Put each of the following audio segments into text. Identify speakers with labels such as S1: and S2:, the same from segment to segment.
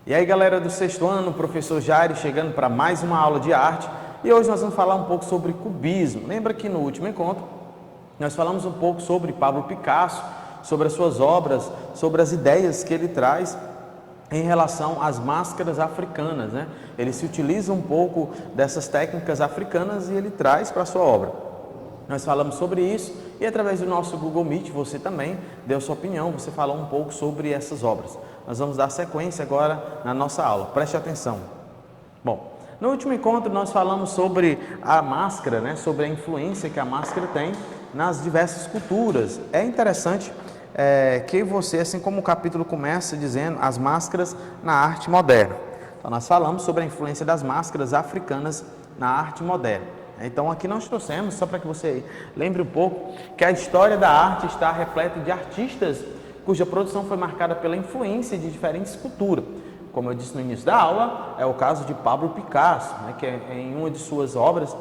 S1: E aí galera do sexto ano, o professor Jair chegando para mais uma aula de arte e hoje nós vamos falar um pouco sobre cubismo. Lembra que no último encontro nós falamos um pouco sobre Pablo Picasso, sobre as suas obras, sobre as ideias que ele traz em relação às máscaras africanas, né? Ele se utiliza um pouco dessas técnicas africanas e ele traz para a sua obra. Nós falamos sobre isso e através do nosso Google Meet você também deu sua opinião, você falou um pouco sobre essas obras. Nós vamos dar sequência agora na nossa aula, preste atenção. Bom, no último encontro nós falamos sobre a máscara, né? Sobre a influência que a máscara tem nas diversas culturas. É interessante que você, assim como o capítulo começa dizendo, as máscaras na arte moderna. Então nós falamos sobre a influência das máscaras africanas na arte moderna. Então aqui nós trouxemos, só para que você lembre um pouco, que a história da arte está repleta de artistas cuja produção foi marcada pela influência de diferentes culturas. Como eu disse no início da aula, é o caso de Pablo Picasso, né, que em uma de suas obras,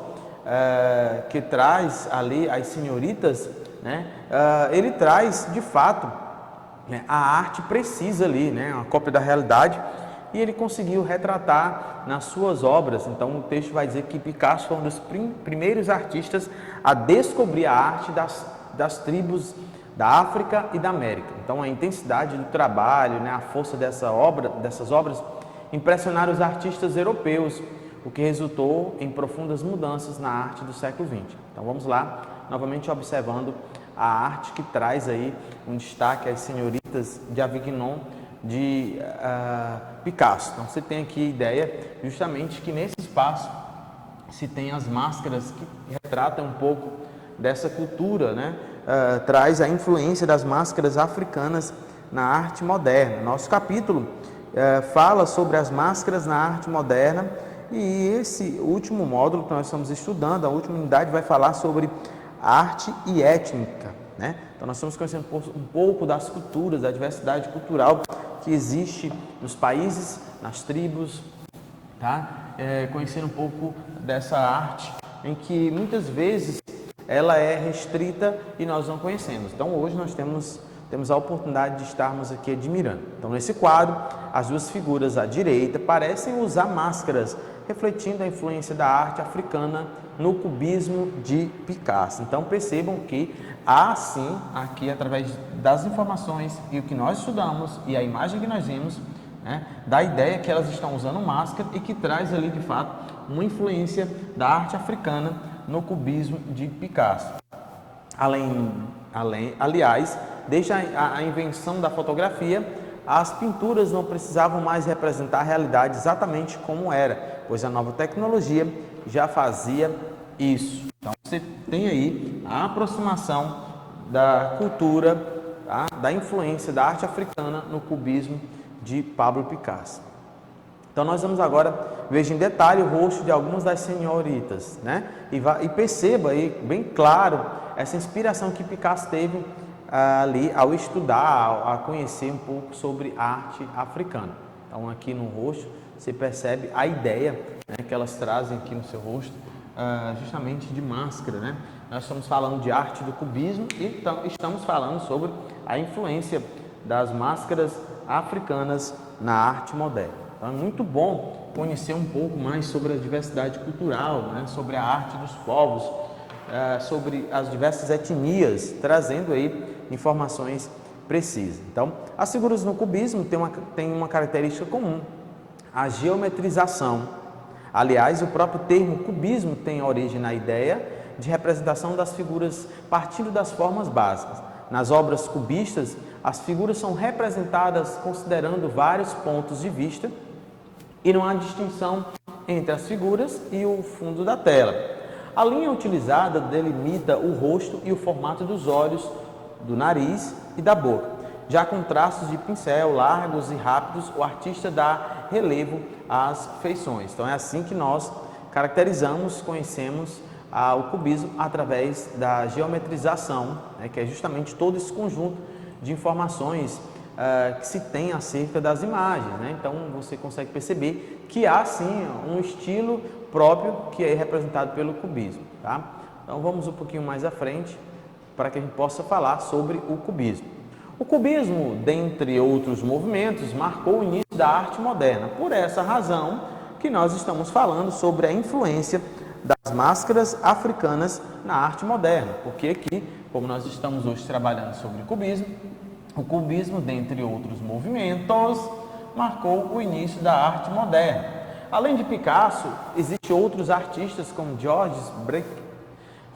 S1: que traz ali as senhoritas, né, ele traz de fato, né, a arte precisa ali, né, uma cópia da realidade, e ele conseguiu retratar nas suas obras. Então o texto vai dizer que Picasso foi um dos primeiros artistas a descobrir a arte das tribos da África e da América. Então a intensidade do trabalho, né, a força dessas obras impressionaram os artistas europeus, o que resultou em profundas mudanças na arte do século XX. Então vamos lá, novamente observando a arte que traz aí um destaque às senhoritas de Avignon de Picasso. Então você tem aqui a ideia justamente que nesse espaço se tem as máscaras que retratam um pouco dessa cultura, né? Traz a influência das máscaras africanas na arte moderna. Nosso capítulo fala sobre as máscaras na arte moderna e esse último módulo que nós estamos estudando, a última unidade, vai falar sobre arte e étnica, né? Então nós estamos conhecendo um pouco das culturas, da diversidade cultural que existe nos países, nas tribos, tá? Conhecendo um pouco dessa arte em que muitas vezes ela é restrita e nós não conhecemos. Então hoje nós temos a oportunidade de estarmos aqui admirando. Então nesse quadro, as duas figuras à direita parecem usar máscaras, refletindo a influência da arte africana no cubismo de Picasso. Então percebam que há sim, aqui através das informações e o que nós estudamos e a imagem que nós vimos, né, da ideia que elas estão usando máscara e que traz ali de fato uma influência da arte africana no cubismo de Picasso. Aliás, desde a invenção da fotografia, as pinturas não precisavam mais representar a realidade exatamente como era, pois a nova tecnologia já fazia isso. Então você tem aí a aproximação da cultura, tá, da influência da arte africana no cubismo de Pablo Picasso. Então nós vamos agora ver em detalhe o rosto de algumas das senhoritas, né? E perceba aí bem claro essa inspiração que Picasso teve ali ao estudar, a conhecer um pouco sobre a arte africana. Então aqui no rosto você percebe a ideia, né, que elas trazem aqui no seu rosto, justamente de máscara, né? Nós estamos falando de arte do cubismo e estamos falando sobre a influência das máscaras africanas na arte moderna. Então é muito bom conhecer um pouco mais sobre a diversidade cultural, né? Sobre a arte dos povos, sobre as diversas etnias, trazendo aí informações precisas. Então, as figuras no cubismo têm uma característica comum, a geometrização. Aliás, o próprio termo cubismo tem origem na ideia de representação das figuras partindo das formas básicas. Nas obras cubistas, as figuras são representadas considerando vários pontos de vista e não há distinção entre as figuras e o fundo da tela. A linha utilizada delimita o rosto e o formato dos olhos, do nariz e da boca. Já com traços de pincel largos e rápidos, o artista dá relevo às feições. Então é assim que nós caracterizamos, conhecemos o cubismo através da geometrização, né, que é justamente todo esse conjunto de informações que se tem acerca das imagens, né? Então você consegue perceber que há sim um estilo próprio que é representado pelo cubismo, tá? Então vamos um pouquinho mais à frente para que a gente possa falar sobre o cubismo. O cubismo, dentre outros movimentos, marcou o início da arte moderna. Por essa razão que nós estamos falando sobre a influência das máscaras africanas na arte moderna, porque aqui, como nós estamos hoje trabalhando sobre o cubismo, dentre outros movimentos, marcou o início da arte moderna. Além de Picasso, existem outros artistas como Georges Braque,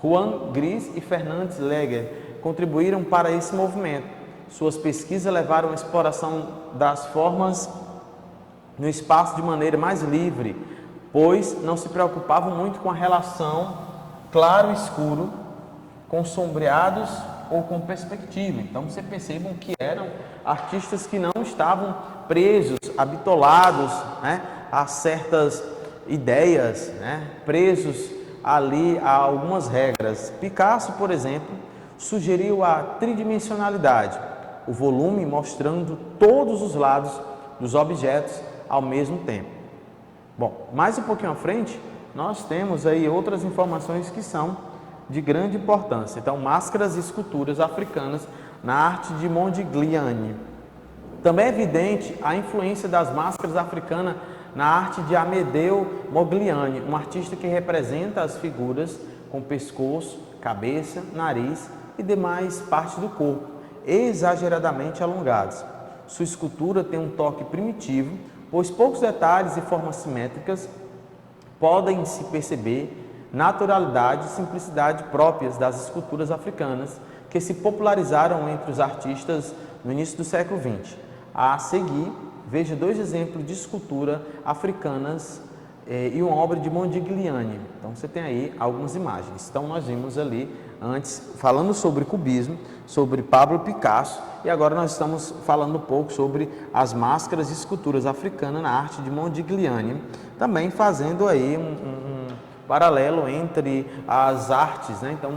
S1: Juan Gris e Fernand Léger contribuíram para esse movimento. Suas pesquisas levaram à exploração das formas no espaço de maneira mais livre, pois não se preocupavam muito com a relação claro e escuro, com sombreados ou com perspectiva. Então, você percebam que eram artistas que não estavam presos, habitolados, né, a certas ideias, né, presos ali a algumas regras. Picasso, por exemplo, sugeriu a tridimensionalidade, o volume mostrando todos os lados dos objetos ao mesmo tempo. Bom, mais um pouquinho à frente, nós temos aí outras informações que são de grande importância. Então, máscaras e esculturas africanas na arte de Modigliani. Também é evidente a influência das máscaras africanas na arte de Amedeo Modigliani, um artista que representa as figuras com pescoço, cabeça, nariz e demais partes do corpo, exageradamente alongados. Sua escultura tem um toque primitivo, pois poucos detalhes e formas simétricas podem se perceber, naturalidade e simplicidade próprias das esculturas africanas que se popularizaram entre os artistas no início do século XX. A seguir, veja dois exemplos de escultura africanas e uma obra de Modigliani. Então, você tem aí algumas imagens. Então, nós vimos ali antes, falando sobre cubismo, sobre Pablo Picasso, e agora nós estamos falando um pouco sobre as máscaras e esculturas africanas na arte de Modigliani, também fazendo aí um paralelo entre as artes, né? Então,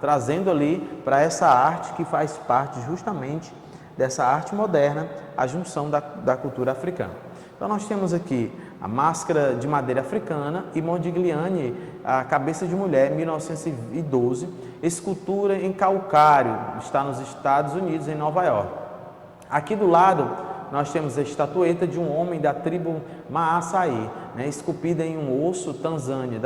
S1: trazendo ali para essa arte que faz parte justamente dessa arte moderna, a junção da cultura africana. Então, nós temos aqui a máscara de madeira africana e Modigliani, a cabeça de mulher, 1912, escultura em calcário, está nos Estados Unidos, em Nova York. Aqui do lado, nós temos a estatueta de um homem da tribo Maasai, né, esculpida em um osso Tanzânia,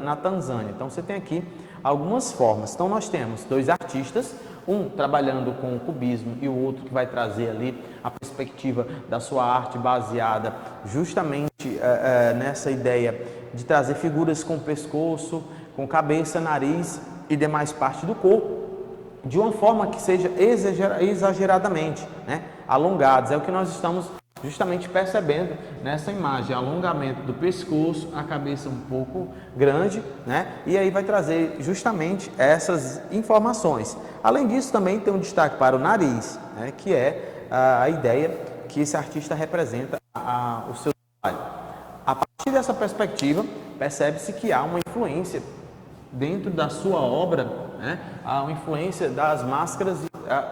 S1: na Tanzânia. Então, você tem aqui algumas formas. Então, nós temos dois artistas, um trabalhando com o cubismo e o outro que vai trazer ali a perspectiva da sua arte baseada justamente nessa ideia de trazer figuras com pescoço, com cabeça, nariz e demais partes do corpo, de uma forma que seja exageradamente, né, alongados. É o que nós estamos justamente percebendo nessa imagem, alongamento do pescoço, a cabeça um pouco grande, né? E aí vai trazer justamente essas informações. Além disso, também tem um destaque para o nariz, né? Que é a ideia que esse artista representa o seu trabalho. A partir dessa perspectiva, percebe-se que há uma influência dentro da sua obra, né? Há uma influência das máscaras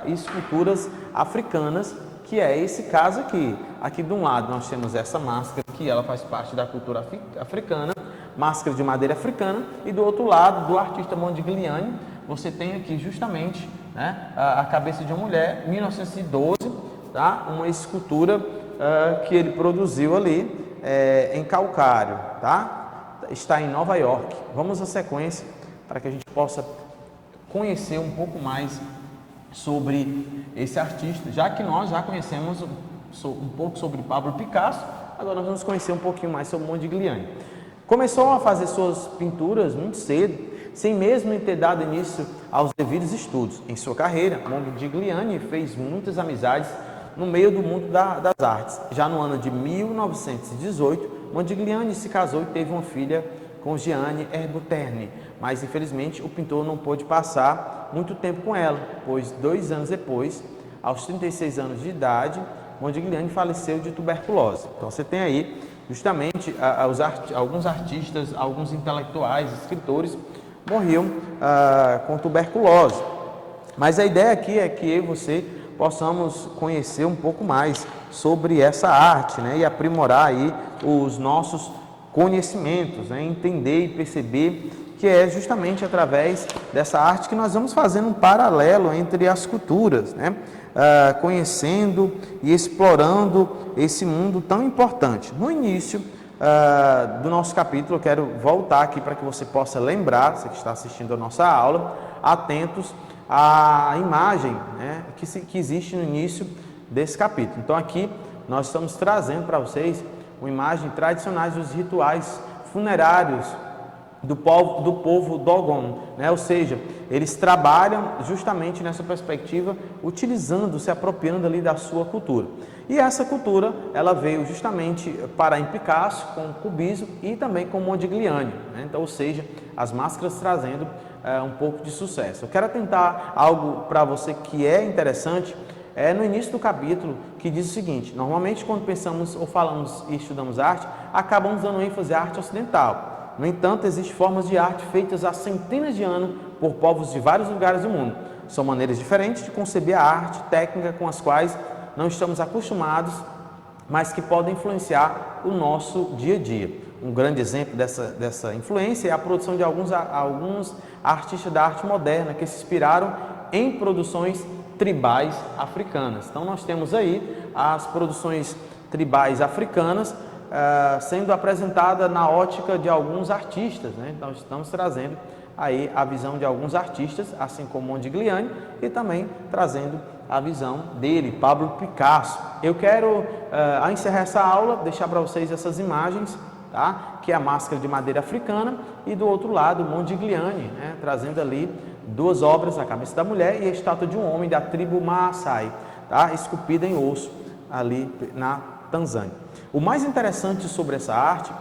S1: e esculturas africanas, que é esse caso aqui. Aqui de um lado nós temos essa máscara, que ela faz parte da cultura africana, máscara de madeira africana, e do outro lado, do artista Modigliani, você tem aqui justamente, né, a cabeça de uma mulher, 1912, tá? Uma escultura que ele produziu ali em calcário, tá? Está em Nova York. Vamos à sequência para que a gente possa conhecer um pouco mais sobre esse artista, já que nós já conhecemos um pouco sobre Pablo Picasso, agora nós vamos conhecer um pouquinho mais sobre Modigliani. Começou a fazer suas pinturas muito cedo, sem mesmo ter dado início aos devidos estudos. Em sua carreira, Modigliani fez muitas amizades no meio do mundo das artes. Já no ano de 1918, Modigliani se casou e teve uma filha com Gianni Erbuterni, mas infelizmente o pintor não pôde passar muito tempo com ela, pois 2 anos depois, aos 36 anos de idade, Modigliani faleceu de tuberculose. Então você tem aí justamente alguns artistas, alguns intelectuais, escritores morriam com tuberculose. Mas a ideia aqui é que eu e você possamos conhecer um pouco mais sobre essa arte, né, e aprimorar aí os nossos conhecimentos, né, entender e perceber que é justamente através dessa arte que nós vamos fazendo um paralelo entre as culturas, né? conhecendo e explorando esse mundo tão importante. No início do nosso capítulo, eu quero voltar aqui para que você possa lembrar, você que está assistindo a nossa aula, atentos à imagem, né, que existe no início desse capítulo. Então aqui nós estamos trazendo para vocês uma imagem tradicionais dos rituais funerários do povo Dogon, né? Ou seja, eles trabalham justamente nessa perspectiva, utilizando, se apropriando ali da sua cultura. E essa cultura, ela veio justamente para em Picasso, com o cubismo e também com Modigliani, né? Então, ou seja, as máscaras trazendo um pouco de sucesso. Eu quero atentar algo para você que é interessante, no início do capítulo, que diz o seguinte: normalmente quando pensamos ou falamos e estudamos arte, acabamos dando ênfase à arte ocidental. No entanto, existem formas de arte feitas há centenas de anos por povos de vários lugares do mundo. São maneiras diferentes de conceber a arte, técnica com as quais não estamos acostumados, mas que podem influenciar o nosso dia a dia. Um grande exemplo dessa influência é a produção de alguns artistas da arte moderna que se inspiraram em produções tribais africanas. Então nós temos aí as produções tribais africanas sendo apresentada na ótica de alguns artistas, né? Então estamos trazendo aí a visão de alguns artistas, assim como Modigliani, e também trazendo a visão dele, Pablo Picasso. Eu quero, ao encerrar essa aula, deixar para vocês essas imagens, tá? Que é a máscara de madeira africana e do outro lado Modigliani, né? Trazendo ali duas obras, a cabeça da mulher e a estátua de um homem da tribo Maasai, tá? Esculpida em osso ali na Tanzânia. O mais interessante sobre essa arte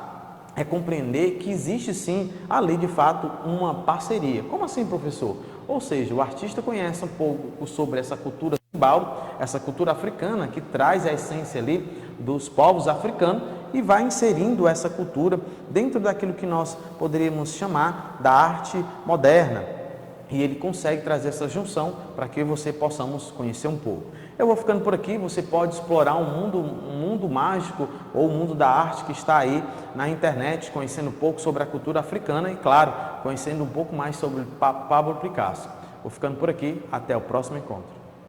S1: é compreender que existe sim ali de fato uma parceria. Como assim, professor? Ou seja, o artista conhece um pouco sobre essa cultura tribal, essa cultura africana que traz a essência ali dos povos africanos e vai inserindo essa cultura dentro daquilo que nós poderíamos chamar da arte moderna. E ele consegue trazer essa junção para que você possamos conhecer um pouco. Eu vou ficando por aqui, você pode explorar um mundo mágico ou o mundo da arte que está aí na internet, conhecendo um pouco sobre a cultura africana e, claro, conhecendo um pouco mais sobre Pablo Picasso. Vou ficando por aqui, até o próximo encontro.